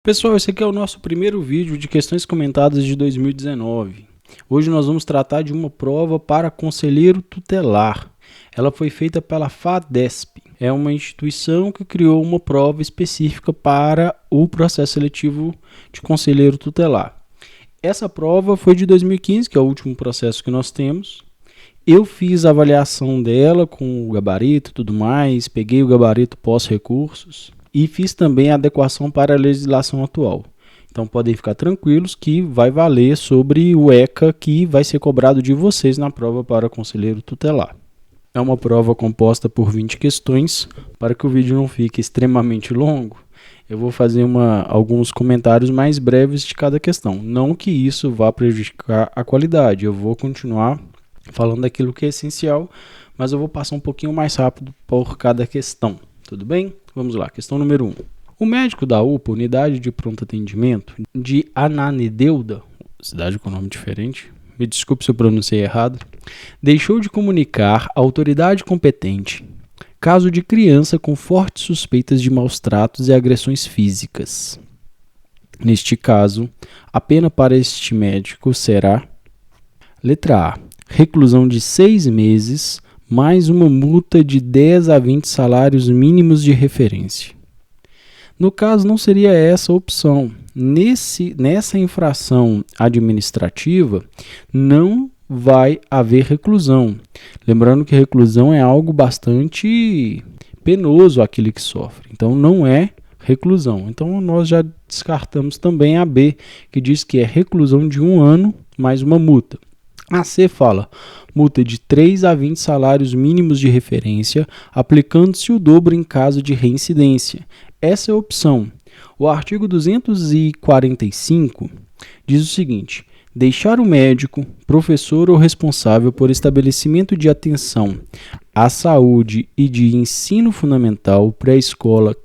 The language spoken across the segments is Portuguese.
Pessoal, esse aqui é o nosso primeiro vídeo de questões comentadas de 2019. Hoje nós vamos tratar de uma prova para conselheiro tutelar. Ela foi feita pela FADESP. É uma instituição que criou uma prova específica para o processo seletivo de conselheiro tutelar. Essa prova foi de 2015, que é o último processo que nós temos. Eu fiz a avaliação dela com o gabarito e tudo mais, peguei o gabarito pós-recursos. E fiz também a adequação para a legislação atual. Então podem ficar tranquilos que vai valer sobre o ECA que vai ser cobrado de vocês na prova para conselheiro tutelar. É uma prova composta por 20 questões. Para que o vídeo não fique extremamente longo, eu vou fazer alguns comentários mais breves de cada questão. Não que isso vá prejudicar a qualidade, eu vou continuar falando daquilo que é essencial, mas eu vou passar um pouquinho mais rápido por cada questão. Tudo bem? Vamos lá, questão número 1. O médico da UPA, Unidade de Pronto Atendimento, de Ananindeua, cidade com nome diferente, me desculpe se eu pronunciei errado, deixou de comunicar à autoridade competente caso de criança com fortes suspeitas de maus tratos e agressões físicas. Neste caso, a pena para este médico será: letra A, reclusão de 6 meses, mais uma multa de 10 a 20 salários mínimos de referência. No caso, não seria essa a opção. Nessa infração administrativa, não vai haver reclusão. Lembrando que reclusão é algo bastante penoso àquele que sofre. Então, não é reclusão. Então, nós já descartamos também a B, que diz que é reclusão de 1 ano mais uma multa. A C fala multa de 3 a 20 salários mínimos de referência, aplicando-se o dobro em caso de reincidência. Essa é a opção. O artigo 245 diz o seguinte: deixar o médico, professor ou responsável por estabelecimento de atenção à saúde e de ensino fundamental, pré-escola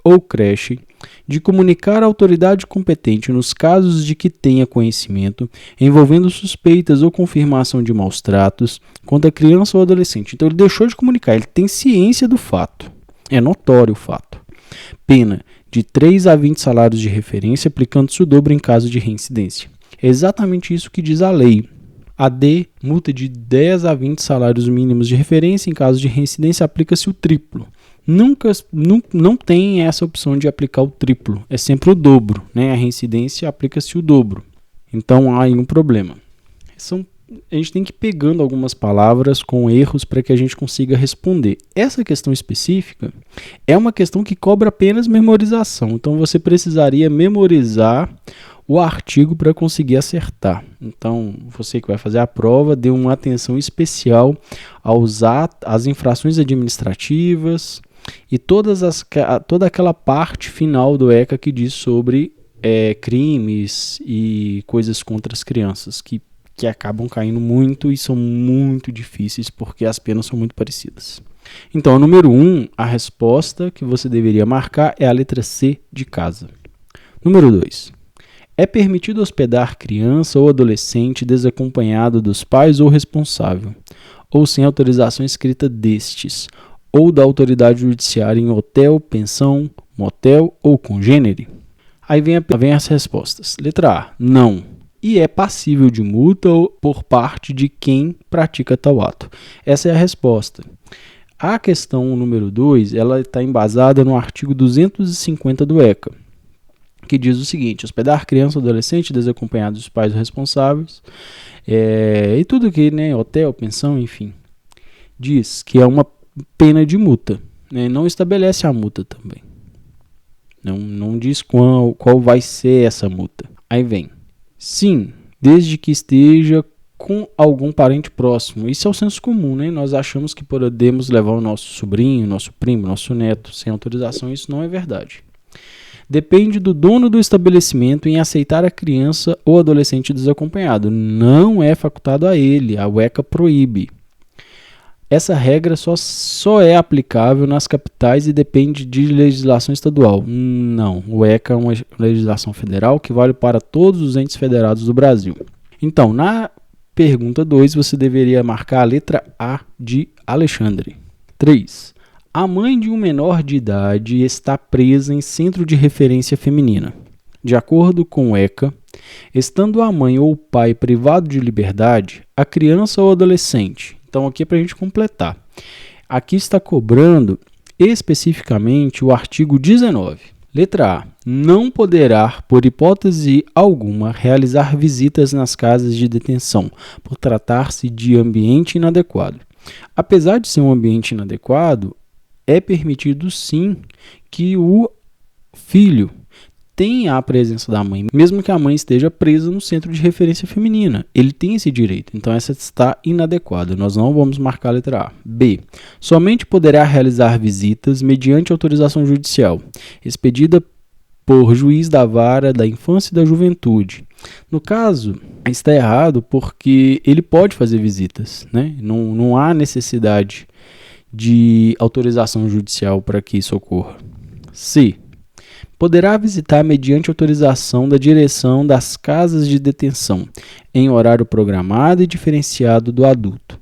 ou creche, de comunicar à autoridade competente nos casos de que tenha conhecimento envolvendo suspeitas ou confirmação de maus tratos contra criança ou adolescente. Então ele deixou de comunicar, ele tem ciência do fato, é notório o fato. Pena de 3 a 20 salários de referência, aplicando-se o dobro em caso de reincidência. É exatamente isso que diz a lei. A D, multa de 10 a 20 salários mínimos de referência, em caso de reincidência, aplica-se o triplo. Não tem essa opção de aplicar o triplo, é sempre o dobro, né? A reincidência aplica-se o dobro. Então há aí um problema. A gente tem que ir pegando algumas palavras com erros para que a gente consiga responder. Essa questão específica é uma questão que cobra apenas memorização. Então você precisaria memorizar o artigo para conseguir acertar. Então, você que vai fazer a prova, dê uma atenção especial às infrações administrativas e toda aquela parte final do ECA que diz sobre crimes e coisas contra as crianças, que acabam caindo muito e são muito difíceis porque as penas são muito parecidas. Então, número 1, a resposta que você deveria marcar é a letra C de casa. Número 2. É permitido hospedar criança ou adolescente desacompanhado dos pais ou responsável, ou sem autorização escrita destes, ou da autoridade judiciária em hotel, pensão, motel ou congênere? Aí vem as respostas. Letra A, não. E é passível de multa por parte de quem pratica tal ato. Essa é a resposta. A questão número 2, ela está embasada no artigo 250 do ECA, que diz o seguinte: hospedar criança ou adolescente desacompanhado dos pais responsáveis, e tudo que, né, hotel, pensão, enfim, diz que é uma pena de multa, né, não estabelece a multa também, não diz qual vai ser essa multa. Aí vem, sim, desde que esteja com algum parente próximo. Isso é o senso comum, né? Nós achamos que podemos levar o nosso sobrinho, nosso primo, nosso neto sem autorização. Isso não é verdade. Depende do dono do estabelecimento em aceitar a criança ou adolescente desacompanhado. Não é facultado a ele, a ECA proíbe. Essa regra só é aplicável nas capitais e depende de legislação estadual. Não, o ECA é uma legislação federal que vale para todos os entes federados do Brasil. Então, na pergunta 2, você deveria marcar a letra A de Alexandre. 3. A mãe de um menor de idade está presa em centro de referência feminina. De acordo com o ECA, estando a mãe ou o pai privado de liberdade, a criança ou adolescente. Então aqui é para a gente completar. Aqui está cobrando especificamente o artigo 19. Letra A. Não poderá, por hipótese alguma, realizar visitas nas casas de detenção, por tratar-se de ambiente inadequado. Apesar de ser um ambiente inadequado, é permitido sim que o filho tenha a presença da mãe, mesmo que a mãe esteja presa no centro de referência feminina. Ele tem esse direito, então essa está inadequada. Nós não vamos marcar a letra A. B. Somente poderá realizar visitas mediante autorização judicial, expedida por juiz da vara da infância e da juventude. No caso, está errado porque ele pode fazer visitas, né? Não há necessidade de autorização judicial para que isso ocorra. C. Poderá visitar mediante autorização da direção das casas de detenção, em horário programado e diferenciado do adulto.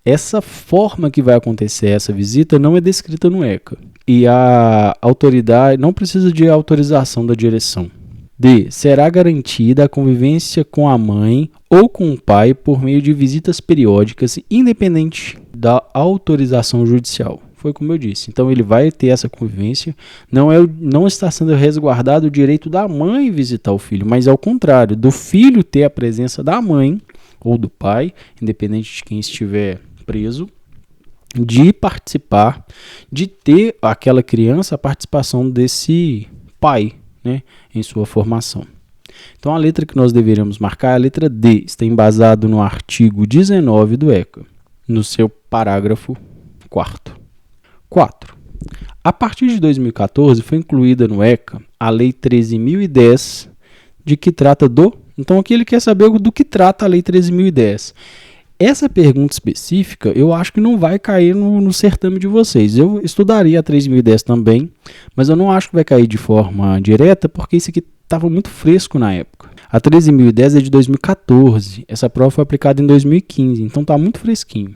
Essa forma que vai acontecer essa visita não é descrita no ECA, e a autoridade não precisa de autorização da direção. D. Será garantida a convivência com a mãe ou com o pai por meio de visitas periódicas, independente da autorização judicial. Foi como eu disse. Então ele vai ter essa convivência. Não está sendo resguardado o direito da mãe visitar o filho, mas ao contrário, do filho ter a presença da mãe ou do pai, independente de quem estiver preso, de participar, de ter aquela criança a participação desse pai, né, em sua formação. Então a letra que nós deveríamos marcar é a letra D, está embasado no artigo 19 do ECA, no seu parágrafo 4º. 4. A partir de 2014 foi incluída no ECA a Lei 13.010, de que trata do... Então aqui ele quer saber do que trata a Lei 13.010. Essa pergunta específica eu acho que não vai cair no certame de vocês. Eu estudaria a 13.010 também, mas eu não acho que vai cair de forma direta, porque isso aqui estava muito fresco na época. A 13.010 é de 2014, essa prova foi aplicada em 2015, então está muito fresquinho.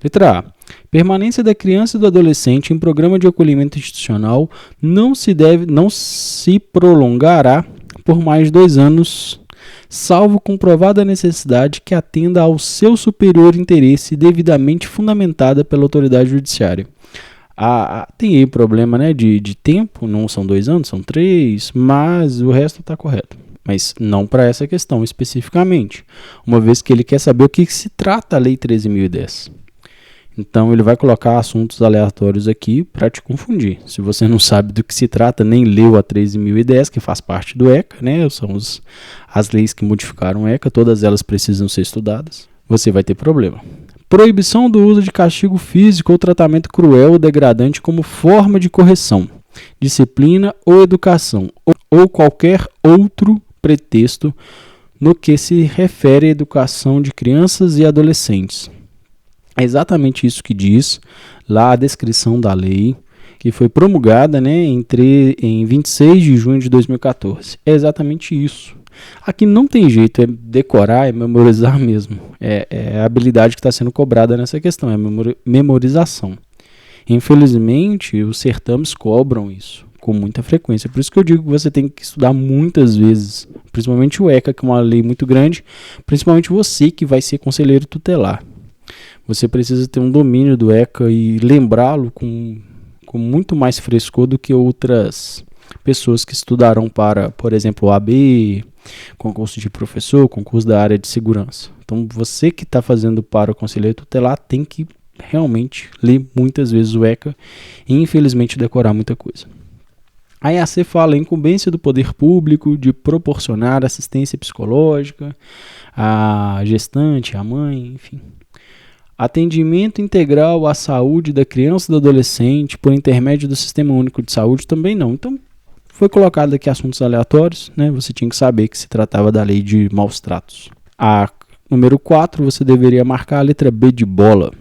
Letra A. Permanência da criança e do adolescente em programa de acolhimento institucional não se prolongará por mais de 2 anos, salvo comprovada necessidade que atenda ao seu superior interesse devidamente fundamentada pela autoridade judiciária. Tem aí problema, né, de tempo, não são 2 anos, são 3, mas o resto está correto. Mas não para essa questão especificamente, uma vez que ele quer saber o que se trata a Lei 13.010. Então ele vai colocar assuntos aleatórios aqui para te confundir. Se você não sabe do que se trata, nem leu a 13.010, que faz parte do ECA, né? São as leis que modificaram o ECA, todas elas precisam ser estudadas. Você vai ter problema. Proibição do uso de castigo físico ou tratamento cruel ou degradante como forma de correção, disciplina ou educação, ou qualquer outro pretexto no que se refere à educação de crianças e adolescentes. É exatamente isso que diz lá a descrição da lei, que foi promulgada, né, em 26 de junho de 2014. É exatamente isso. Aqui não tem jeito, é decorar, é memorizar mesmo. É a habilidade que está sendo cobrada nessa questão, é a memorização. Infelizmente, os certames cobram isso com muita frequência. Por isso que eu digo que você tem que estudar muitas vezes, principalmente o ECA, que é uma lei muito grande, principalmente você que vai ser conselheiro tutelar. Você precisa ter um domínio do ECA e lembrá-lo com muito mais frescor do que outras pessoas que estudarão para, por exemplo, OAB, concurso de professor, concurso da área de segurança. Então, você que está fazendo para o conselheiro tutelar tem que realmente ler muitas vezes o ECA e, infelizmente, decorar muita coisa. A EAC fala a incumbência do poder público de proporcionar assistência psicológica à gestante, à mãe, enfim. Atendimento integral à saúde da criança e do adolescente por intermédio do Sistema Único de Saúde também não. Então, foi colocado aqui assuntos aleatórios, né? Você tinha que saber que se tratava da lei de maus tratos. A número 4, você deveria marcar a letra B de bola.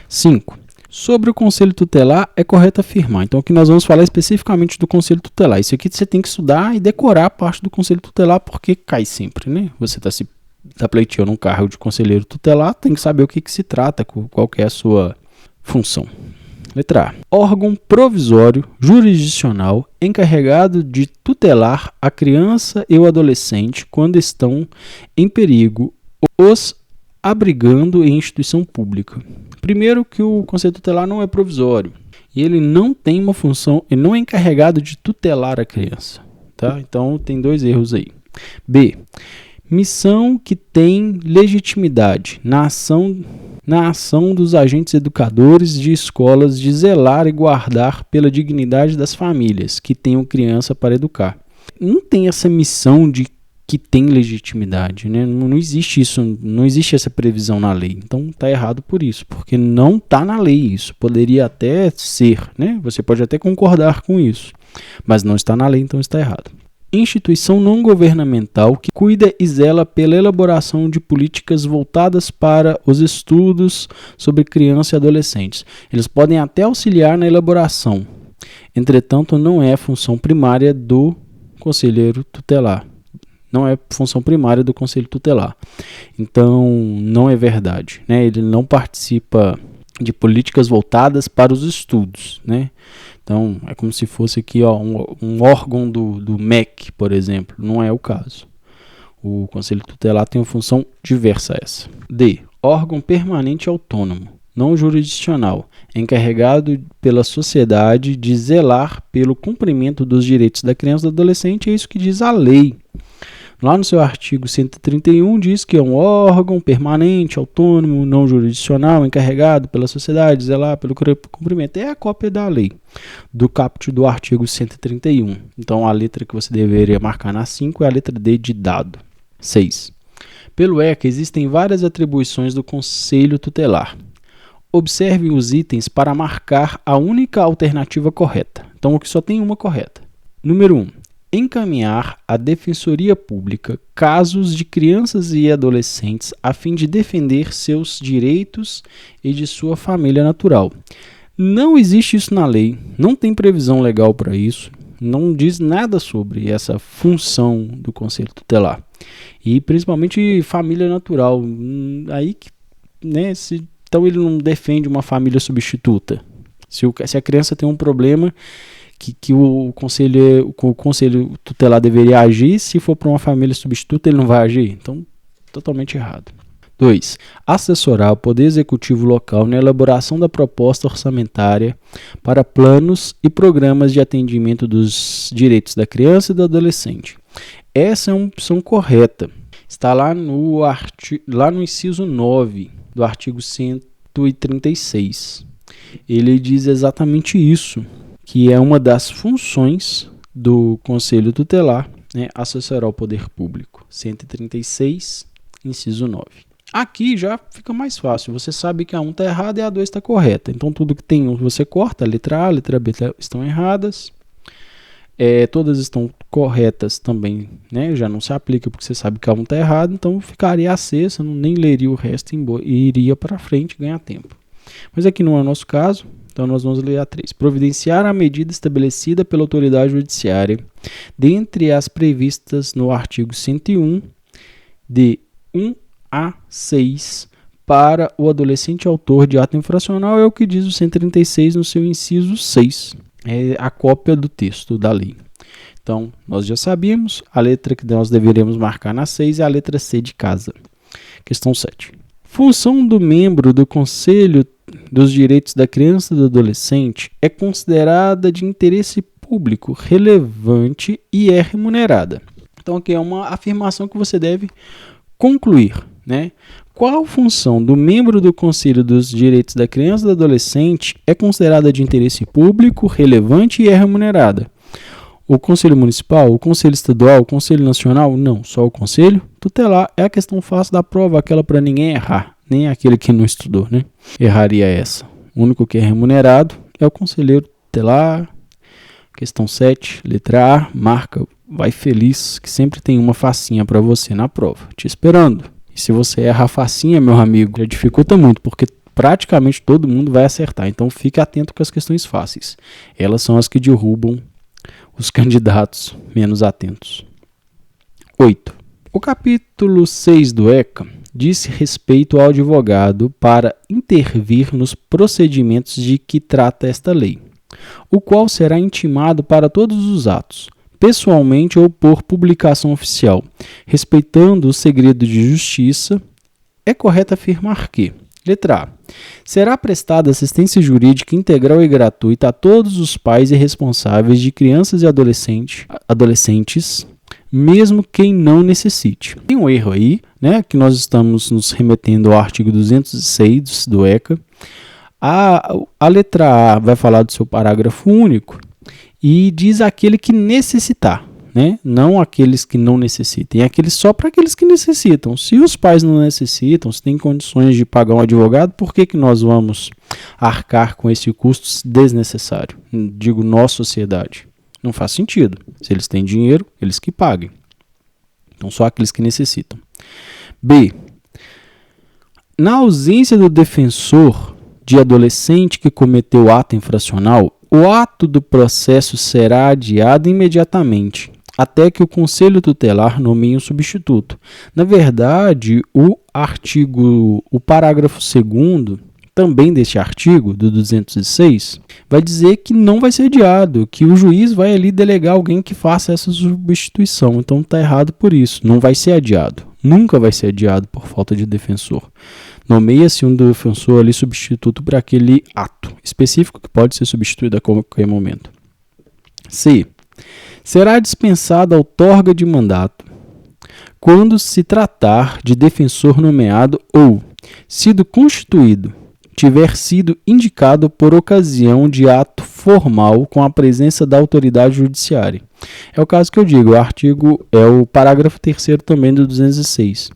5. Sobre o Conselho Tutelar, é correto afirmar. Então, aqui nós vamos falar especificamente do Conselho Tutelar. Isso aqui você tem que estudar e decorar a parte do Conselho Tutelar, porque cai sempre, né? Você está pleiteando um cargo de conselheiro tutelar, tem que saber o que se trata, qual que é a sua função. Letra A. Órgão provisório jurisdicional encarregado de tutelar a criança e o adolescente quando estão em perigo, os abrigando em instituição pública. Primeiro que o Conselho Tutelar não é provisório e ele não tem uma função, ele não é encarregado de tutelar a criança, tá? Então tem dois erros aí. B. Missão que tem legitimidade na ação dos agentes educadores de escolas de zelar e guardar pela dignidade das famílias que tenham criança para educar. Não tem essa missão de que tem legitimidade, né? Não existe isso, não existe essa previsão na lei. Então está errado por isso, porque não está na lei isso. Poderia até ser, né? Você pode até concordar com isso, mas não está na lei, então está errado. Instituição não governamental que cuida e zela pela elaboração de políticas voltadas para os estudos sobre criança e adolescentes. Eles podem até auxiliar na elaboração, entretanto não é função primária do conselheiro tutelar. Não é função primária do conselho tutelar. Então não é verdade, né? Ele não participa de políticas voltadas para os estudos, né? Então, é como se fosse aqui ó, um órgão do MEC, por exemplo. Não é o caso. O Conselho Tutelar tem uma função diversa a essa. D. Órgão permanente autônomo, não jurisdicional, encarregado pela sociedade de zelar pelo cumprimento dos direitos da criança e do adolescente. É isso que diz a lei. Lá no seu artigo 131 diz que é um órgão permanente, autônomo, não jurisdicional, encarregado pela sociedade, zelar pelo cumprimento. É a cópia da lei, do caput do artigo 131. Então a letra que você deveria marcar na 5 é a letra D de dado. 6. Pelo ECA existem várias atribuições do Conselho Tutelar. Observe os itens para marcar a única alternativa correta. Então aqui só tem uma correta. Número 1. Encaminhar à Defensoria Pública casos de crianças e adolescentes a fim de defender seus direitos e de sua família natural. Não existe isso na lei, não tem previsão legal para isso, não diz nada sobre essa função do Conselho Tutelar. E principalmente família natural. Aí, né, então ele não defende uma família substituta. Se a criança tem um problema que o conselho tutelar deveria agir, se for para uma família substituta, ele não vai agir. Então, totalmente errado. 2. Assessorar o Poder Executivo local na elaboração da proposta orçamentária para planos e programas de atendimento dos direitos da criança e do adolescente. Essa é uma opção correta. Está lá no inciso 9 do artigo 136. Ele diz exatamente isso, que é uma das funções do Conselho Tutelar, né, assessorar o poder público. 136, inciso 9. Aqui já fica mais fácil, você sabe que a 1 está errada e a 2 está correta. Então tudo que tem 1 você corta, a letra A, a letra B estão erradas. Todas estão corretas também, né? Já não se aplica porque você sabe que a 1 está errada, então ficaria a C, você nem leria o resto e iria para frente ganhar tempo. Mas aqui não é o nosso caso. Então, nós vamos ler a 3. Providenciar a medida estabelecida pela autoridade judiciária, dentre as previstas no artigo 101, de 1 a 6, para o adolescente autor de ato infracional, é o que diz o 136 no seu inciso 6. É a cópia do texto da lei. Então, nós já sabíamos, a letra que nós deveremos marcar na 6 é a letra C de casa. Questão 7. Função do membro do Conselho dos Direitos da Criança e do Adolescente é considerada de interesse público relevante e é remunerada. Então aqui é uma afirmação que você deve concluir, né? Qual função do membro do Conselho dos Direitos da Criança e do Adolescente é considerada de interesse público, relevante e é remunerada? O Conselho Municipal, o Conselho Estadual, o Conselho Nacional? Não, só o Conselho Tutelar. É a questão fácil da prova, aquela para ninguém errar, nem aquele que não estudou, né? Erraria essa. O único que é remunerado é o Conselheiro Tutelar. Questão 7, letra A, marca, vai feliz, que sempre tem uma facinha para você na prova, te esperando. E se você erra a facinha, meu amigo, já dificulta muito, porque praticamente todo mundo vai acertar. Então fique atento com as questões fáceis. Elas são as que derrubam os candidatos menos atentos. 8. O capítulo 6 do ECA diz respeito ao advogado para intervir nos procedimentos de que trata esta lei, o qual será intimado para todos os atos, pessoalmente ou por publicação oficial, respeitando o segredo de justiça. É correto afirmar que: letra A. Será prestada assistência jurídica integral e gratuita a todos os pais e responsáveis de crianças e adolescentes, mesmo quem não necessite. Tem um erro aí, né, que nós estamos nos remetendo ao artigo 206 do ECA. A letra A vai falar do seu parágrafo único e diz aquele que necessitar, né? Não aqueles que não necessitem, é só para aqueles que necessitam. Se os pais não necessitam, se têm condições de pagar um advogado, por que nós vamos arcar com esse custo desnecessário? Digo, nós, sociedade. Não faz sentido. Se eles têm dinheiro, eles que paguem. Então, só aqueles que necessitam. B. Na ausência do defensor de adolescente que cometeu ato infracional, o ato do processo será adiado imediatamente, até que o Conselho Tutelar nomeie um substituto. Na verdade, o parágrafo 2º, também deste artigo, do 206, vai dizer que não vai ser adiado, que o juiz vai ali delegar alguém que faça essa substituição. Então está errado por isso, não vai ser adiado. Nunca vai ser adiado por falta de defensor. Nomeia-se um defensor ali substituto para aquele ato específico que pode ser substituído a qualquer momento. C. Será dispensada a outorga de mandato quando se tratar de defensor nomeado ou, sido constituído, tiver sido indicado por ocasião de ato formal com a presença da autoridade judiciária. É o caso que eu digo, o parágrafo 3º também do 206.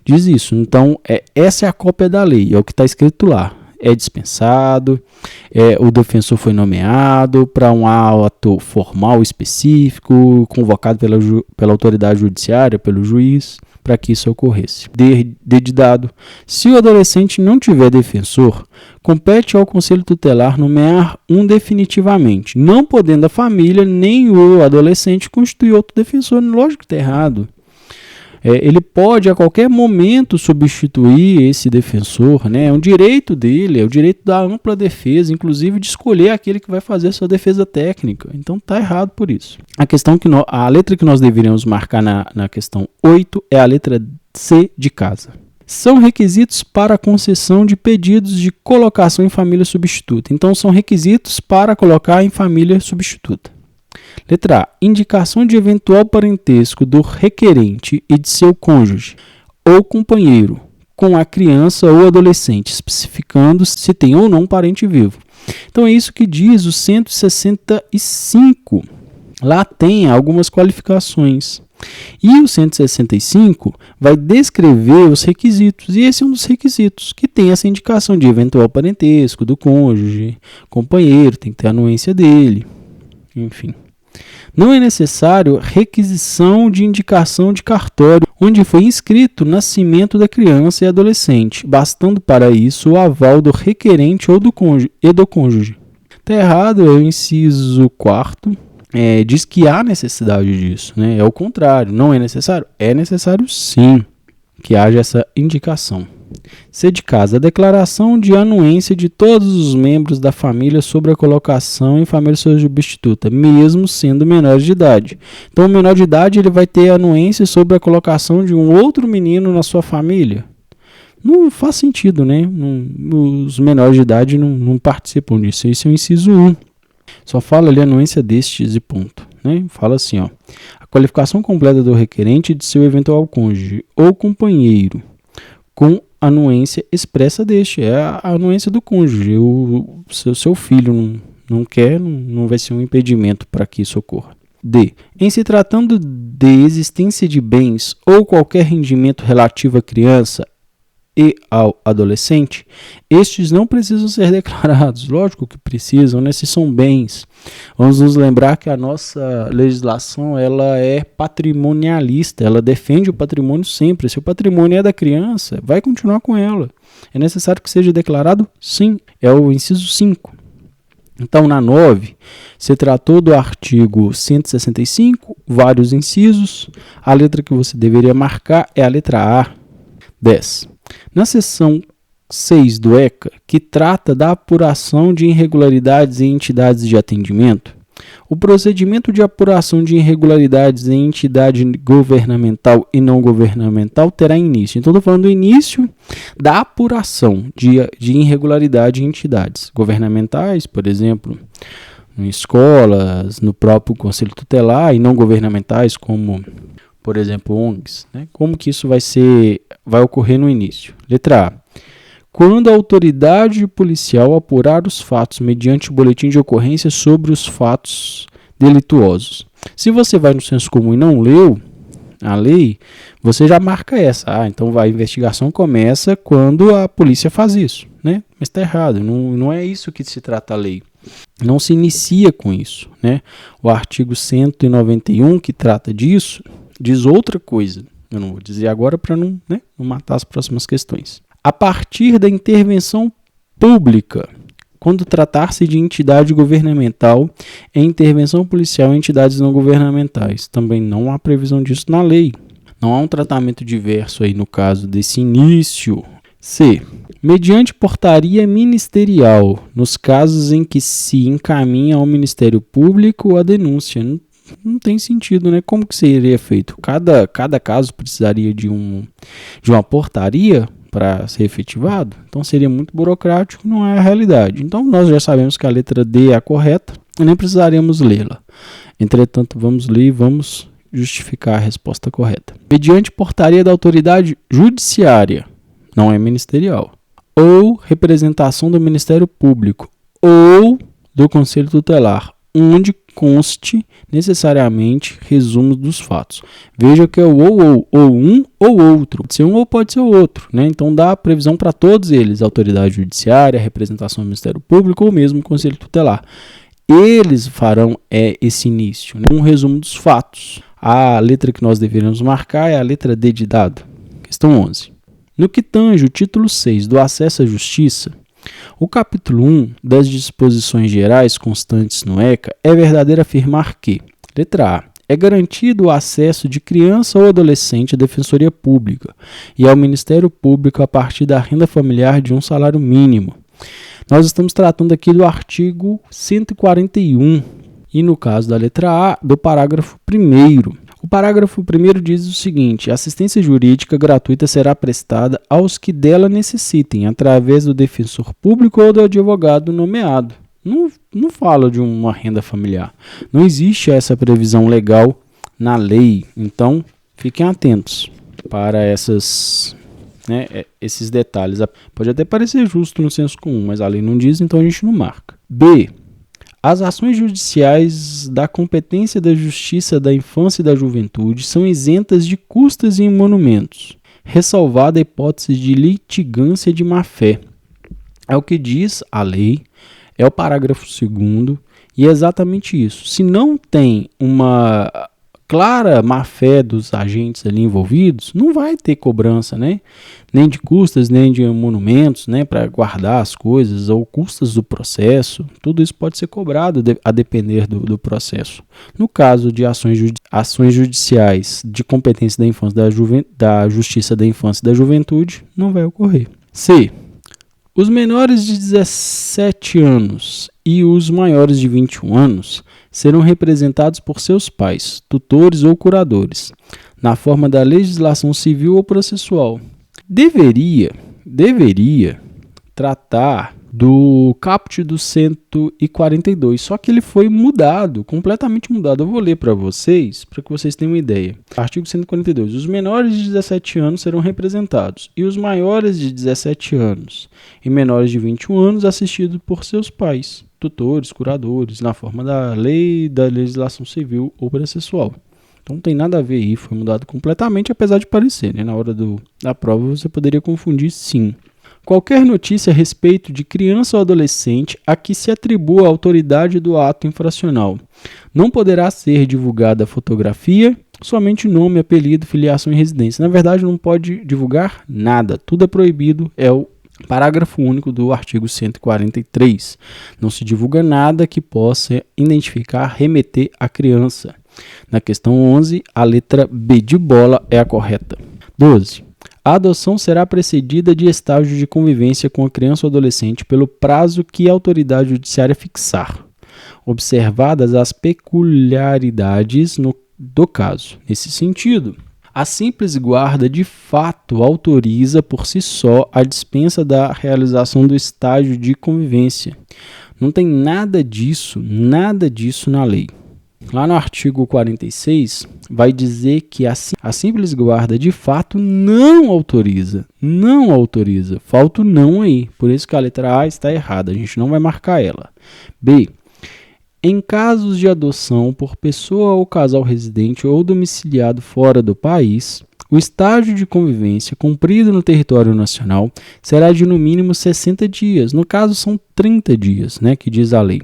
Diz isso, então essa é a cópia da lei, é o que está escrito lá. É dispensado, o defensor foi nomeado para um ato formal específico, convocado pela autoridade judiciária, pelo juiz, para que isso ocorresse. Dedidado. Se o adolescente não tiver defensor, compete ao Conselho Tutelar nomear um definitivamente, não podendo a família nem o adolescente constituir outro defensor. Lógico que está errado. Ele pode a qualquer momento substituir esse defensor, né? É um direito dele, é o direito da ampla defesa, inclusive de escolher aquele que vai fazer a sua defesa técnica. Então está errado por isso. A letra que nós deveríamos marcar na questão 8 é a letra C de casa. São requisitos para a concessão de pedidos de colocação em família substituta. Então são requisitos para colocar em família substituta. Letra A. Indicação de eventual parentesco do requerente e de seu cônjuge ou companheiro com a criança ou adolescente, especificando se tem ou não parente vivo. Então é isso que diz o 165. Lá tem algumas qualificações. E o 165 vai descrever os requisitos, e esse é um dos requisitos, que tem essa indicação de eventual parentesco do cônjuge, companheiro, tem que ter a anuência dele, enfim. Não é necessário requisição de indicação de cartório onde foi inscrito o nascimento da criança e adolescente, bastando para isso o aval do requerente ou do cônjuge. Está errado, é o inciso 4º, diz que há necessidade disso, né? É o contrário, não é necessário? É necessário sim que haja essa indicação. C de casa, a declaração de anuência de todos os membros da família sobre a colocação em família substituta, mesmo sendo menores de idade. Então, o menor de idade ele vai ter anuência sobre a colocação de um outro menino na sua família. Não faz sentido, né? Os menores de idade não participam disso. Isso é o inciso 1. Só fala ali a anuência destes e ponto. Né? Fala assim, ó, a qualificação completa do requerente e de seu eventual cônjuge ou companheiro com anuência expressa deste, é a anuência do cônjuge. Seu filho não quer, não vai ser um impedimento para que isso ocorra. D. Em se tratando de existência de bens ou qualquer rendimento relativo à criança e ao adolescente, estes não precisam ser declarados. Lógico que precisam, né? Se são bens. Vamos nos lembrar que a nossa legislação ela é patrimonialista, ela defende o patrimônio sempre. Se o patrimônio é da criança, vai continuar com ela. É necessário que seja declarado? Sim. É o inciso 5. Então, na 9, se tratou do artigo 165, vários incisos. A letra que você deveria marcar é a letra A. 10. Na seção 6 do ECA, que trata da apuração de irregularidades em entidades de atendimento, o procedimento de apuração de irregularidades em entidade governamental e não governamental terá início. Então, estou falando do início da apuração de irregularidade em entidades governamentais, por exemplo, em escolas, no próprio Conselho Tutelar, e não governamentais, como, por exemplo, ONGs. Né? Como que isso vai ocorrer no início? Letra A. Quando a autoridade policial apurar os fatos mediante boletim de ocorrência sobre os fatos delituosos. Se você vai no senso comum e não leu a lei, você já marca essa. Então a investigação começa quando a polícia faz isso, né? Mas está errado, não é isso que se trata a lei. Não se inicia com isso, né? O artigo 191, que trata disso, diz outra coisa. Eu não vou dizer agora para não matar as próximas questões. A partir da intervenção pública, quando tratar-se de entidade governamental, é intervenção policial em entidades não governamentais. Também não há previsão disso na lei. Não há um tratamento diverso aí no caso desse início. C. Mediante portaria ministerial, nos casos em que se encaminha ao Ministério Público a denúncia. Não tem sentido, né? Como que seria feito? Cada caso precisaria de uma portaria para ser efetivado, então seria muito burocrático, não é a realidade. Então nós já sabemos que a letra D é a correta e nem precisaríamos lê-la. Entretanto, vamos ler e vamos justificar a resposta correta. Mediante portaria da autoridade judiciária, não é ministerial, ou representação do Ministério Público ou do Conselho Tutelar, onde conste necessariamente resumo dos fatos. Veja que é o ou um ou outro. Pode ser um ou pode ser o outro, né? Então dá a previsão para todos eles, autoridade judiciária, representação do Ministério Público ou mesmo Conselho Tutelar. Eles farão esse início, né? Um resumo dos fatos. A letra que nós deveríamos marcar é a letra D de dado. Questão 11. No que tange o título 6 do acesso à justiça, o capítulo 1 das disposições gerais constantes no ECA é verdadeiro afirmar que, letra A, é garantido o acesso de criança ou adolescente à Defensoria Pública e ao Ministério Público a partir da renda familiar de um salário mínimo. Nós estamos tratando aqui do artigo 141 e, no caso da letra A, do parágrafo 1º. O parágrafo 1º diz o seguinte: a assistência jurídica gratuita será prestada aos que dela necessitem, através do defensor público ou do advogado nomeado. Não fala de uma renda familiar. Não existe essa previsão legal na lei. Então, fiquem atentos para esses detalhes. Pode até parecer justo no senso comum, mas a lei não diz, então a gente não marca. B. As ações judiciais da competência da Justiça da Infância e da Juventude são isentas de custas e emolumentos, ressalvada a hipótese de litigância de má-fé. É o que diz a lei, é o parágrafo 2º, e é exatamente isso. Se não tem uma clara má-fé dos agentes ali envolvidos, não vai ter cobrança, né? Nem de custas, nem de emolumentos, né? Para guardar as coisas, ou custas do processo. Tudo isso pode ser cobrado a depender do processo. No caso de ações judiciais de competência da infância, da Justiça da Infância e da Juventude, não vai ocorrer. C. Os menores de 17 anos e os maiores de 21 anos serão representados por seus pais, tutores ou curadores, na forma da legislação civil ou processual. Deveria tratar do caput do 142, só que ele foi mudado, completamente mudado. Eu vou ler para vocês, para que vocês tenham uma ideia. Artigo 142. Os menores de 17 anos serão representados, e os maiores de 17 anos e menores de 21 anos assistidos por seus pais, tutores, curadores, na forma da lei da legislação civil ou processual. Então não tem nada a ver aí, foi mudado completamente, apesar de parecer, né? Na hora da prova você poderia confundir, sim. Qualquer notícia a respeito de criança ou adolescente a que se atribua a autoridade do ato infracional não poderá ser divulgada a fotografia, somente nome, apelido, filiação e residência. Na verdade, não pode divulgar nada, tudo é proibido, é o parágrafo único do artigo 143. Não se divulga nada que possa identificar, remeter a criança. Na questão 11, a letra B de bola é a correta. 12. A adoção será precedida de estágio de convivência com a criança ou adolescente pelo prazo que a autoridade judiciária fixar, observadas as peculiaridades do caso. Nesse sentido, a simples guarda de fato autoriza por si só a dispensa da realização do estágio de convivência. Não tem nada disso na lei. Lá no artigo 46, vai dizer que a simples guarda de fato não autoriza. Falta o não aí. Por isso que a letra A está errada. A gente não vai marcar ela. B. Em casos de adoção por pessoa ou casal residente ou domiciliado fora do país, o estágio de convivência cumprido no território nacional será de no mínimo 60 dias. No caso, são 30 dias, né, que diz a lei.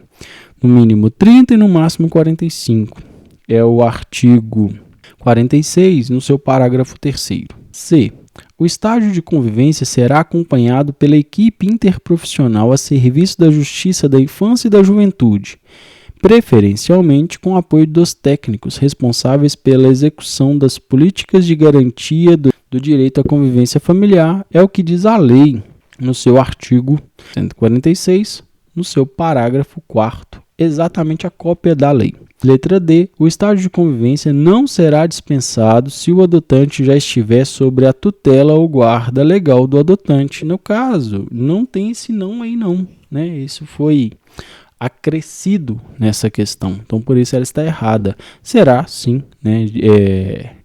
No mínimo 30 e no máximo 45. É o artigo 46, no seu parágrafo 3º. C. O estágio de convivência será acompanhado pela equipe interprofissional a serviço da Justiça da Infância e da Juventude, preferencialmente com apoio dos técnicos responsáveis pela execução das políticas de garantia do direito à convivência familiar, é o que diz a lei no seu artigo 146, no seu parágrafo 4º, exatamente a cópia da lei. Letra D. O estágio de convivência não será dispensado se o adotante já estiver sob a tutela ou guarda legal do adotante. No caso, não tem esse não aí não, né? Isso foi acrescido nessa questão, então por isso ela está errada. Será sim, né,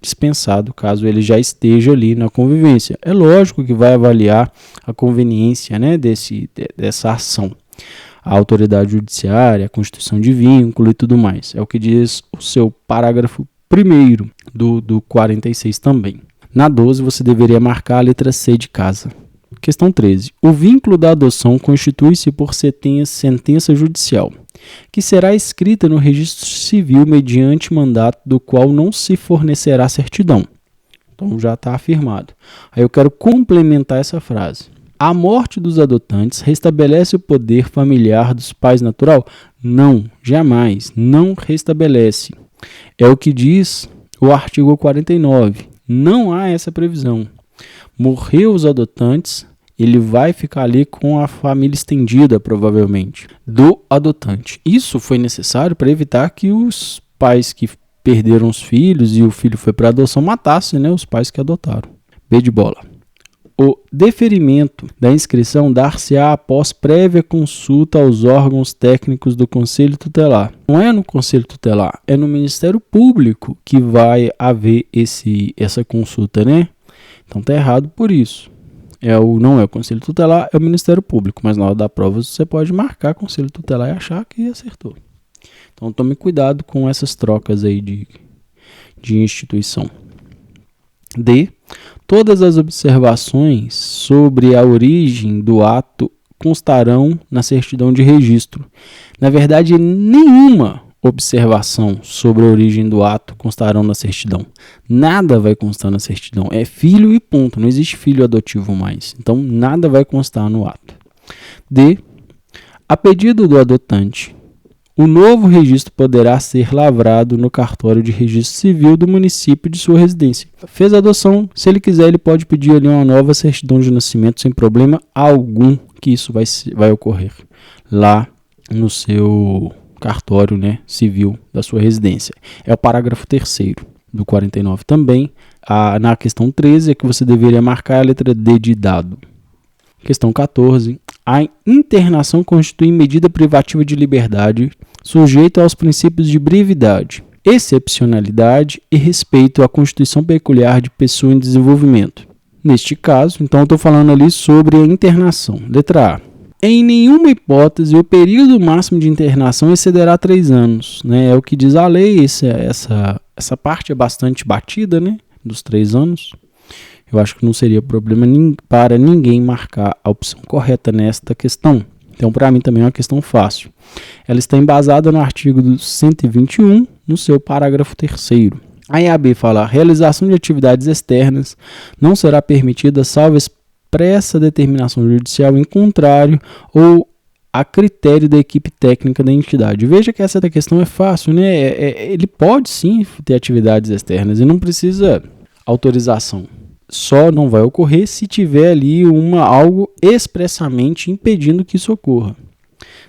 dispensado caso ele já esteja ali na convivência. É lógico que vai avaliar a conveniência, né, dessa ação, a autoridade judiciária, a constituição de vínculo e tudo mais. É o que diz o seu parágrafo 1º do 46 também. Na 12 você deveria marcar a letra C de casa. Questão 13. O vínculo da adoção constitui-se por sentença judicial, que será escrita no registro civil mediante mandato do qual não se fornecerá certidão. Então já está afirmado. Aí eu quero complementar essa frase. A morte dos adotantes restabelece o poder familiar dos pais natural? Não, jamais, não restabelece. É o que diz o artigo 49. Não há essa previsão. Morreu os adotantes, ele vai ficar ali com a família estendida, provavelmente, do adotante. Isso foi necessário para evitar que os pais que perderam os filhos e o filho foi para adoção matassem, né, os pais que adotaram. B de bola. O deferimento da inscrição dar-se-á após prévia consulta aos órgãos técnicos do Conselho Tutelar. Não é no Conselho Tutelar, é no Ministério Público que vai haver essa consulta, né? Então tá errado por isso. Não é o Conselho Tutelar, é o Ministério Público. Mas na hora da prova você pode marcar Conselho Tutelar e achar que acertou. Então tome cuidado com essas trocas aí de instituição. D. Todas as observações sobre a origem do ato constarão na certidão de registro. Na verdade, nenhuma observação sobre a origem do ato constarão na certidão. Nada vai constar na certidão. É filho e ponto. Não existe filho adotivo mais. Então, nada vai constar no ato. D. A pedido do adotante, o novo registro poderá ser lavrado no cartório de registro civil do município de sua residência. Fez a adoção, se ele quiser, ele pode pedir ali uma nova certidão de nascimento sem problema algum, que isso vai ocorrer lá no seu cartório, né, civil da sua residência. É o parágrafo 3º do 49 também. Na questão 13 é que você deveria marcar a letra D de dado. Questão 14. A internação constitui medida privativa de liberdade sujeita aos princípios de brevidade, excepcionalidade e respeito à constituição peculiar de pessoa em desenvolvimento. Neste caso, então eu estou falando ali sobre a internação. Letra A. Em nenhuma hipótese, o período máximo de internação excederá 3 anos. Né? É o que diz a lei, essa parte é bastante batida, né? Dos 3 anos. Eu acho que não seria problema para ninguém marcar a opção correta nesta questão. Então, para mim, também é uma questão fácil. Ela está embasada no artigo 121, no seu parágrafo 3º. Aí a B fala, a realização de atividades externas não será permitida salvo expressa determinação judicial em contrário ou a critério da equipe técnica da entidade. Veja que essa questão é fácil, né? Ele pode sim ter atividades externas e não precisa autorização. só não vai ocorrer se tiver ali algo expressamente impedindo que isso ocorra.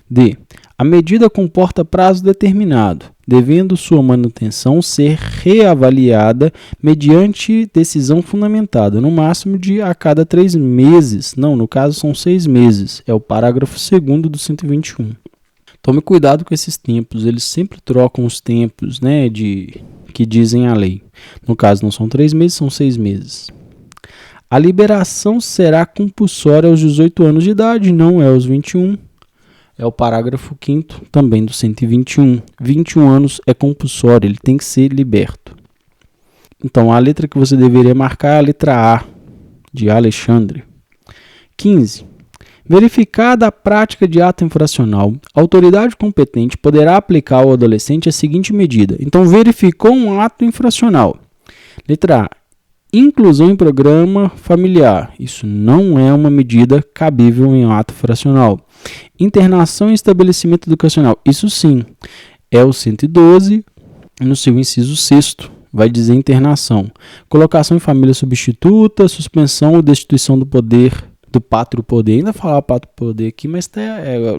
D. A medida comporta prazo determinado, devendo sua manutenção ser reavaliada mediante decisão fundamentada, no máximo de a cada 3 meses. Não, no caso são 6 meses. É o parágrafo 2º do 121. Tome cuidado com esses tempos, eles sempre trocam os tempos, né, que dizem a lei. No caso, não são 3 meses, são 6 meses. A liberação será compulsória aos 18 anos de idade, não é aos 21. É o parágrafo 5º também do 121. 21 anos é compulsório, ele tem que ser liberto. Então, a letra que você deveria marcar é a letra A, de Alexandre. 15. Verificada a prática de ato infracional, a autoridade competente poderá aplicar ao adolescente a seguinte medida. Então, verificou um ato infracional. Letra A. Inclusão em programa familiar. Isso não é uma medida cabível em ato infracional. Internação em estabelecimento educacional. Isso sim. É o 112, no seu inciso 6º. Vai dizer internação. Colocação em família substituta, suspensão ou destituição do poder, do pátrio poder. Ainda falar pátrio poder aqui, mas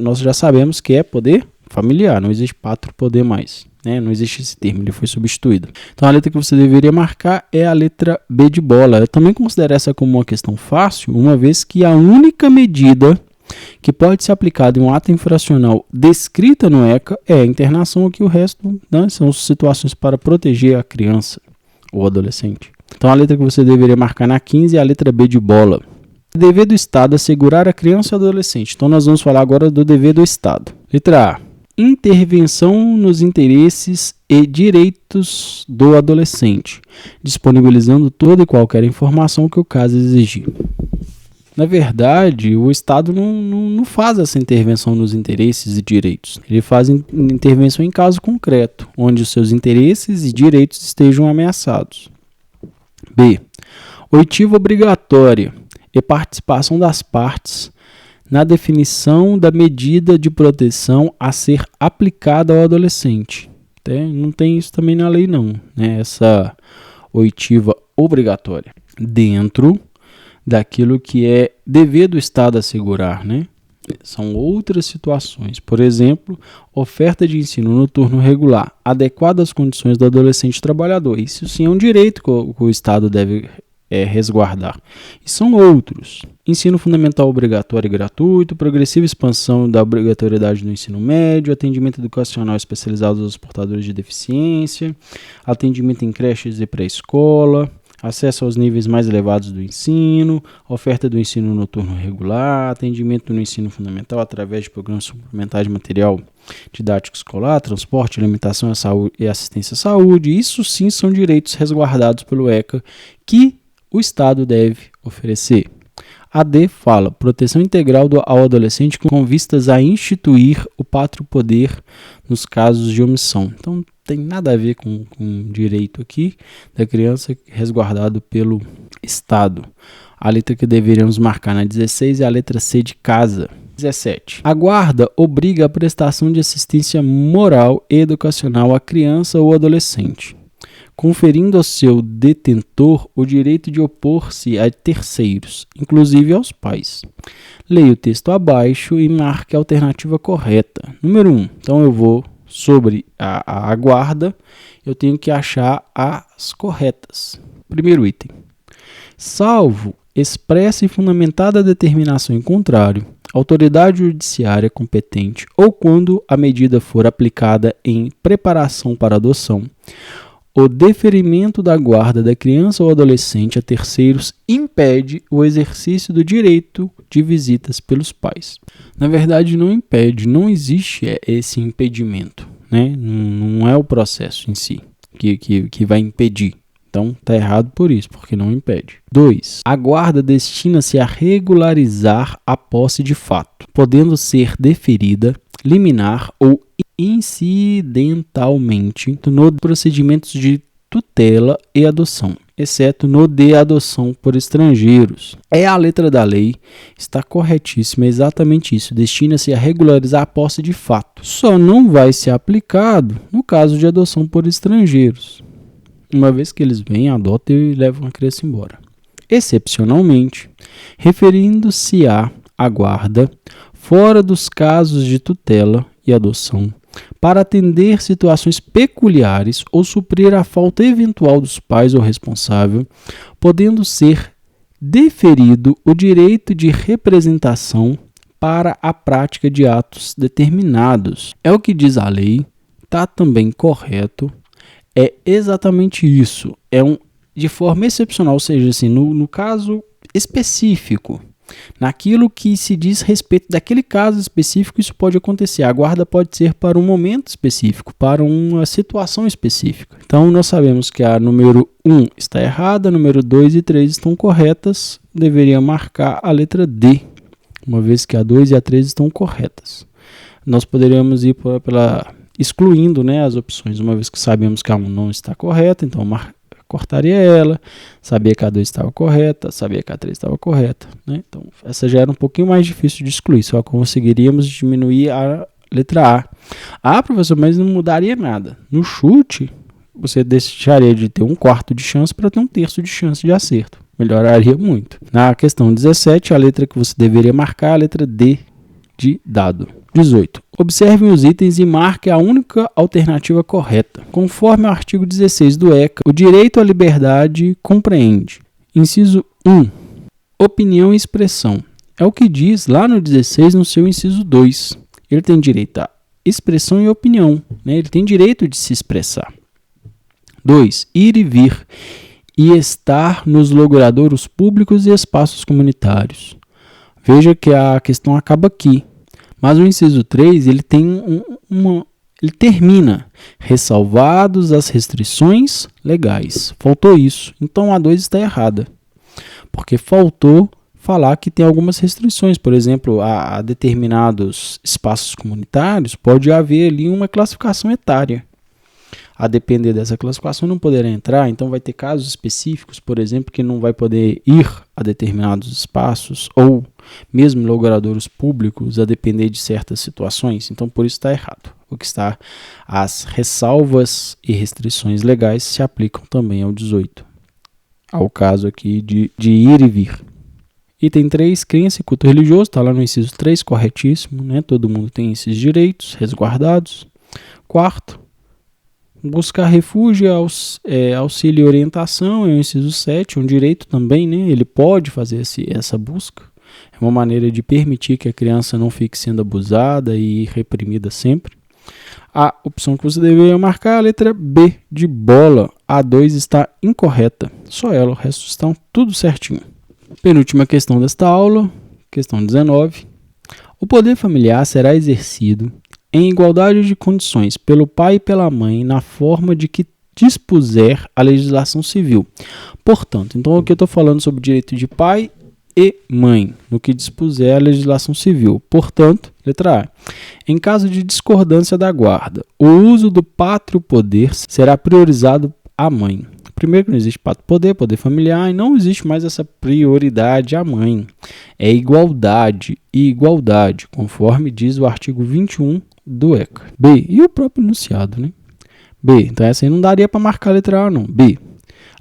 nós já sabemos que é poder familiar. Não existe pátrio poder mais. Não existe esse termo, ele foi substituído. Então a letra que você deveria marcar é a letra B de bola. Eu também considero essa como uma questão fácil, uma vez que a única medida que pode ser aplicada em um ato infracional descrita no ECA é a internação, que o resto, né, são situações para proteger a criança ou adolescente. Então a letra que você deveria marcar na 15 é a letra B de bola. Dever do Estado assegurar a criança e o adolescente. Então nós vamos falar agora do dever do Estado. Letra A. Intervenção nos interesses e direitos do adolescente, disponibilizando toda e qualquer informação que o caso exigir. Na verdade, o Estado não faz essa intervenção nos interesses e direitos. Ele faz intervenção em caso concreto, onde os seus interesses e direitos estejam ameaçados. B. Oitiva obrigatória e participação das partes na definição da medida de proteção a ser aplicada ao adolescente. Não tem isso também na lei não, né? Essa oitiva obrigatória. Dentro daquilo que é dever do Estado assegurar, né? São outras situações. Por exemplo, oferta de ensino noturno regular, adequada às condições do adolescente trabalhador. Isso sim é um direito que o Estado deve resguardar. E são outros. Ensino fundamental obrigatório e gratuito, progressiva expansão da obrigatoriedade no ensino médio, atendimento educacional especializado aos portadores de deficiência, atendimento em creches e pré-escola, acesso aos níveis mais elevados do ensino, oferta do ensino noturno regular, atendimento no ensino fundamental através de programas suplementares de material didático escolar, transporte, alimentação e assistência à saúde. Isso sim são direitos resguardados pelo ECA que o Estado deve oferecer. A D fala proteção integral ao adolescente com vistas a instituir o pátrio poder nos casos de omissão. Então, não tem nada a ver com direito aqui da criança resguardado pelo Estado. A letra que deveríamos marcar na 16 é a letra C de casa. 17. A guarda obriga a prestação de assistência moral e educacional à criança ou adolescente, conferindo ao seu detentor o direito de opor-se a terceiros, inclusive aos pais. Leia o texto abaixo e marque a alternativa correta. Número 1. Então eu vou sobre a guarda, eu tenho que achar as corretas. Primeiro item. Salvo expressa e fundamentada determinação em contrário, autoridade judiciária competente ou quando a medida for aplicada em preparação para adoção, o deferimento da guarda da criança ou adolescente a terceiros impede o exercício do direito de visitas pelos pais. Na verdade, não impede, não existe esse impedimento, né? Não é o processo em si que vai impedir. Então, está errado por isso, porque não impede. 2. A guarda destina-se a regularizar a posse de fato, podendo ser deferida, liminar ou incidentalmente no procedimentos de tutela e adoção, exceto no de adoção por estrangeiros. É a letra da lei, está corretíssima, é exatamente isso, destina-se a regularizar a posse de fato. Só não vai ser aplicado no caso de adoção por estrangeiros, uma vez que eles vêm, adotam e levam a criança embora. excepcionalmente, referindo-se à guarda, fora dos casos de tutela e adoção, para atender situações peculiares ou suprir a falta eventual dos pais ou responsável, podendo ser deferido o direito de representação para a prática de atos determinados. É o que diz a lei, está também correto, é exatamente isso, de forma excepcional, ou seja, assim, no caso específico, naquilo que se diz respeito daquele caso específico, isso pode acontecer. A guarda pode ser para um momento específico, para uma situação específica. Então, nós sabemos que a número 1 está errada, a número 2 e 3 estão corretas, deveria marcar a letra D, uma vez que a 2 e a 3 estão corretas. Nós poderíamos ir excluindo, né, as opções, uma vez que sabemos que a 1 não está correta, então cortaria ela, sabia que a 2 estava correta, sabia que a 3 estava correta, né? Então essa já era um pouquinho mais difícil de excluir, só conseguiríamos diminuir a letra A. Ah, professor, mas não mudaria nada. No chute, você deixaria de ter 1/4 de chance para ter 1/3 de chance de acerto. Melhoraria muito. Na questão 17, a letra que você deveria marcar é a letra D de dado. 18. Observem os itens e marque a única alternativa correta. Conforme o artigo 16 do ECA, o direito à liberdade compreende: inciso 1, opinião e expressão. É o que diz lá no 16, no seu inciso 2. Ele tem direito à expressão e opinião, né? Ele tem direito de se expressar. 2. Ir e vir e estar nos logradouros públicos e espaços comunitários. Veja que a questão acaba aqui. Mas o inciso 3, ele tem ele termina, ressalvados as restrições legais. Faltou isso. Então a 2 está errada. Porque faltou falar que tem algumas restrições. Por exemplo, a determinados espaços comunitários pode haver ali uma classificação etária. A depender dessa classificação não poderá entrar, então vai ter casos específicos, por exemplo, que não vai poder ir a determinados espaços ou mesmo logradouros públicos a depender de certas situações, então por isso está errado. O que está, as ressalvas e restrições legais se aplicam também ao 18, ao caso aqui de ir e vir. Item 3, crença e culto religioso, está lá no inciso 3, corretíssimo, né? Todo mundo tem esses direitos resguardados. 4, buscar refúgio, auxílio e orientação, é o inciso 7, um direito também, né? Ele pode fazer essa busca. É uma maneira de permitir que a criança não fique sendo abusada e reprimida sempre. A opção que você deveria marcar é a letra B de bola. A 2 está incorreta. Só ela, o resto estão tudo certinho. Penúltima questão desta aula, questão 19. O poder familiar será exercido em igualdade de condições pelo pai e pela mãe na forma de que dispuser a legislação civil. Portanto, então aqui eu estou falando sobre o direito de pai e mãe, no que dispuser a legislação civil. Portanto, letra A. Em caso de discordância da guarda, o uso do pátrio poder será priorizado à mãe. Primeiro que não existe pátrio poder familiar, e não existe mais essa prioridade à mãe. É igualdade e igualdade, conforme diz o artigo 21 do ECA. B. E o próprio enunciado, né? B. Então essa aí não daria para marcar a letra A, não. B.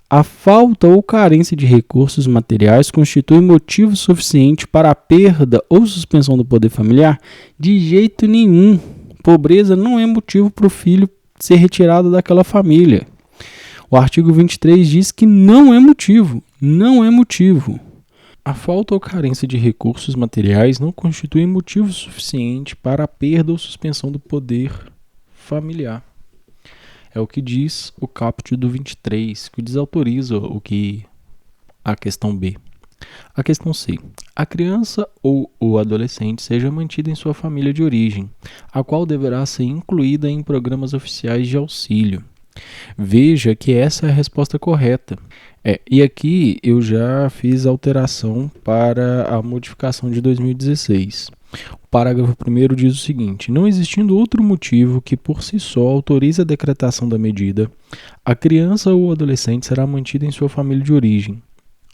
A falta ou carência de recursos materiais constitui motivo suficiente para a perda ou suspensão do poder familiar? De jeito nenhum. Pobreza não é motivo para o filho ser retirado daquela família. O artigo 23 diz que não é motivo. Não é motivo. A falta ou carência de recursos materiais não constitui motivo suficiente para a perda ou suspensão do poder familiar. É o que diz o caput do 23, que desautoriza a questão B. A questão C. A criança ou o adolescente seja mantido em sua família de origem, a qual deverá ser incluída em programas oficiais de auxílio. Veja que essa é a resposta correta. E aqui eu já fiz alteração para a modificação de 2016. O parágrafo 1º diz o seguinte: não existindo outro motivo que por si só autorize a decretação da medida, a criança ou adolescente será mantida em sua família de origem,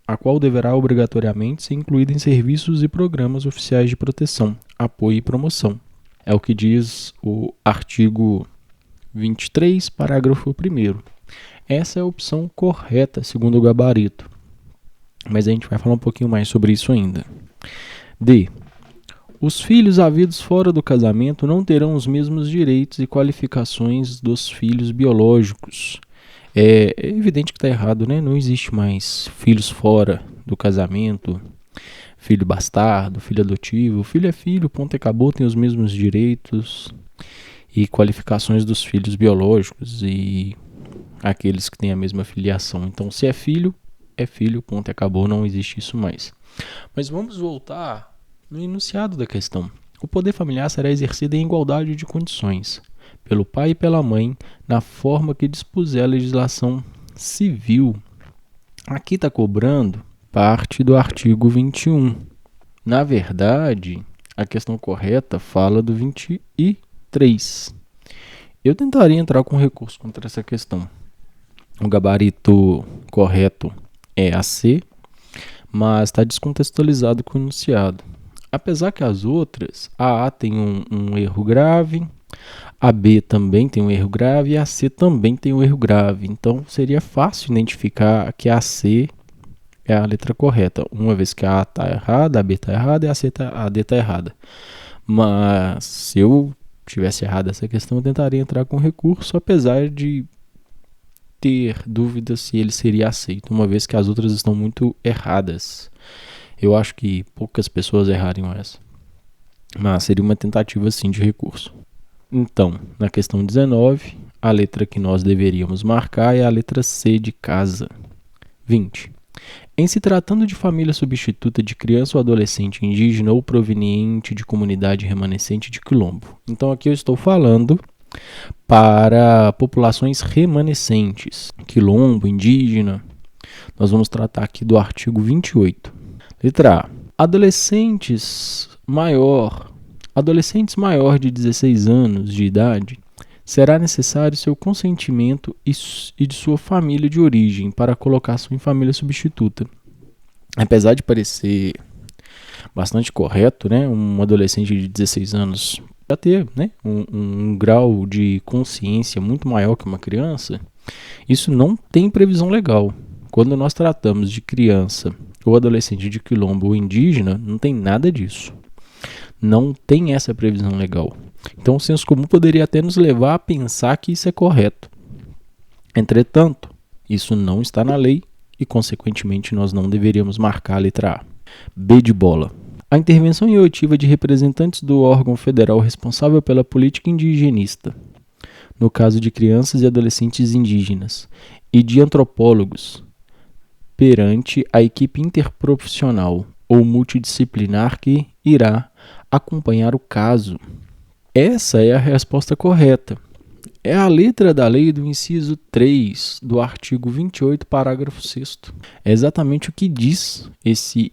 a qual deverá obrigatoriamente ser incluída em serviços e programas oficiais de proteção, apoio e promoção. É o que diz o artigo 23, parágrafo 1º. Essa é a opção correta, segundo o gabarito. mas a gente vai falar um pouquinho mais sobre isso ainda. D. Os filhos havidos fora do casamento não terão os mesmos direitos e qualificações dos filhos biológicos. É evidente que está errado, né? Não existe mais filhos fora do casamento, filho bastardo, filho adotivo. Filho é filho, ponto e acabou, tem os mesmos direitos e qualificações dos filhos biológicos e aqueles que têm a mesma filiação. Então, se é filho, ponto e acabou, não existe isso mais. Mas vamos voltar no enunciado da questão. O poder familiar será exercido em igualdade de condições, pelo pai e pela mãe, na forma que dispuser a legislação civil. Aqui está cobrando parte do artigo 21. Na verdade, a questão correta fala do 23. Eu tentaria entrar com recurso contra essa questão. O gabarito correto é a C, mas está descontextualizado com o enunciado. Apesar que as outras, a A tem um erro grave, a B também tem um erro grave e a C também tem um erro grave. Então, seria fácil identificar que a C é a letra correta, uma vez que a A está errada, a B está errada e a D está errada. Mas, se eu tivesse errado essa questão, eu tentaria entrar com recurso, apesar de ter dúvidas se ele seria aceito, uma vez que as outras estão muito erradas. Eu acho que poucas pessoas errariam essa. Mas seria uma tentativa sim de recurso. Então, na questão 19, a letra que nós deveríamos marcar é a letra C de casa. 20. Em se tratando de família substituta de criança ou adolescente indígena ou proveniente de comunidade remanescente de quilombo. Então aqui eu estou falando para populações remanescentes, quilombo, indígena. Nós vamos tratar aqui do artigo 28. Letra A. Adolescentes maior de 16 anos de idade, será necessário seu consentimento e de sua família de origem para a colocação em família substituta. Apesar de parecer bastante correto, né, um adolescente de 16 anos já ter, né, um grau de consciência muito maior que uma criança, isso não tem previsão legal. Quando nós tratamos de criança ou adolescente de quilombo ou indígena, não tem nada disso. Não tem essa previsão legal. Então o senso comum poderia até nos levar a pensar que isso é correto. Entretanto, isso não está na lei e, consequentemente, nós não deveríamos marcar a letra A. B de bola. A intervenção iotiva de representantes do órgão federal responsável pela política indigenista, no caso de crianças e adolescentes indígenas, e de antropólogos, perante a equipe interprofissional ou multidisciplinar que irá acompanhar o caso. Essa é a resposta correta. É a letra da lei do inciso 3 do artigo 28, parágrafo 6º. É exatamente o que diz esse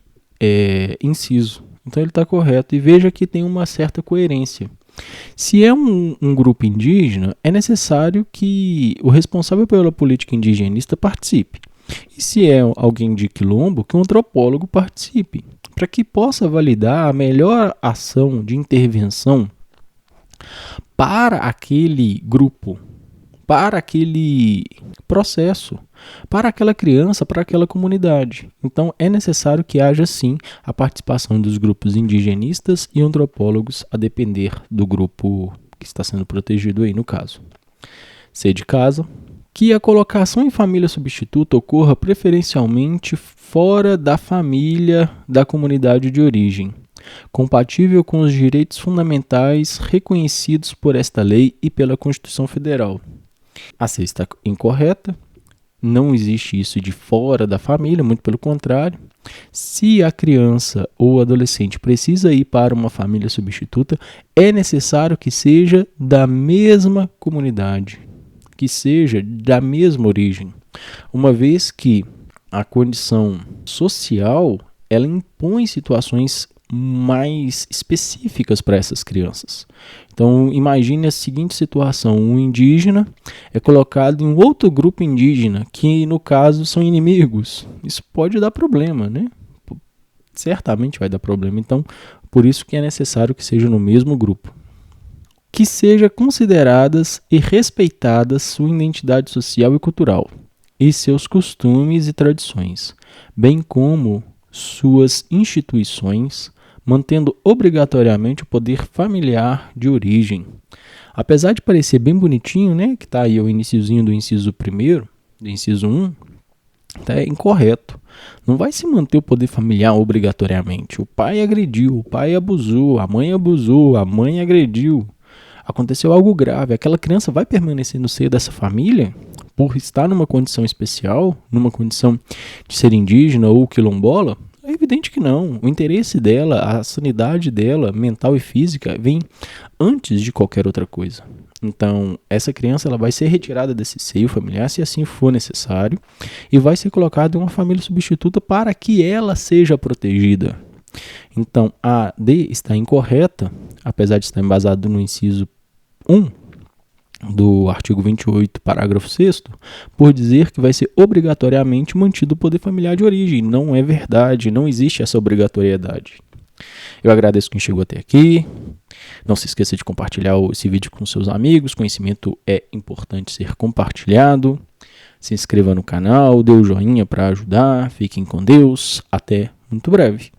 inciso. Então ele está correto. E veja que tem uma certa coerência. Se é um grupo indígena, é necessário que o responsável pela política indigenista participe. E se é alguém de quilombo, que um antropólogo participe, para que possa validar a melhor ação de intervenção para aquele grupo, para aquele processo, para aquela criança, para aquela comunidade. Então é necessário que haja sim a participação dos grupos indigenistas e antropólogos, a depender do grupo que está sendo protegido aí no caso. C de casa. Que a colocação em família substituta ocorra preferencialmente fora da família da comunidade de origem, compatível com os direitos fundamentais reconhecidos por esta lei e pela Constituição Federal. A C está incorreta, não existe isso de fora da família, muito pelo contrário. Se a criança ou adolescente precisa ir para uma família substituta, é necessário que seja da mesma comunidade, que seja da mesma origem, uma vez que a condição social ela impõe situações mais específicas para essas crianças. Então imagine a seguinte situação: um indígena é colocado em um outro grupo indígena, que no caso são inimigos. Isso pode dar problema, né? Certamente vai dar problema. Então, por isso que é necessário que seja no mesmo grupo. Que seja consideradas e respeitadas sua identidade social e cultural. e seus costumes e tradições, bem como suas instituições, mantendo obrigatoriamente o poder familiar de origem. Apesar de parecer bem bonitinho, né, que está aí o iniciozinho do inciso 1º, do inciso 1, é incorreto. Não vai se manter o poder familiar obrigatoriamente. O pai agrediu, o pai abusou, a mãe agrediu. Aconteceu algo grave. Aquela criança vai permanecer no seio dessa família por estar numa condição especial, numa condição de ser indígena ou quilombola? É evidente que não. O interesse dela, a sanidade dela, mental e física, vem antes de qualquer outra coisa. Então, essa criança ela vai ser retirada desse seio familiar, se assim for necessário, e vai ser colocada em uma família substituta para que ela seja protegida. Então, a D está incorreta, apesar de estar embasado no inciso 1 do artigo 28, parágrafo 6º, por dizer que vai ser obrigatoriamente mantido o poder familiar de origem. Não é verdade, não existe essa obrigatoriedade. Eu agradeço quem chegou até aqui. Não se esqueça de compartilhar esse vídeo com seus amigos. Conhecimento é importante ser compartilhado. Se inscreva no canal, dê o joinha para ajudar. Fiquem com Deus. Até muito breve.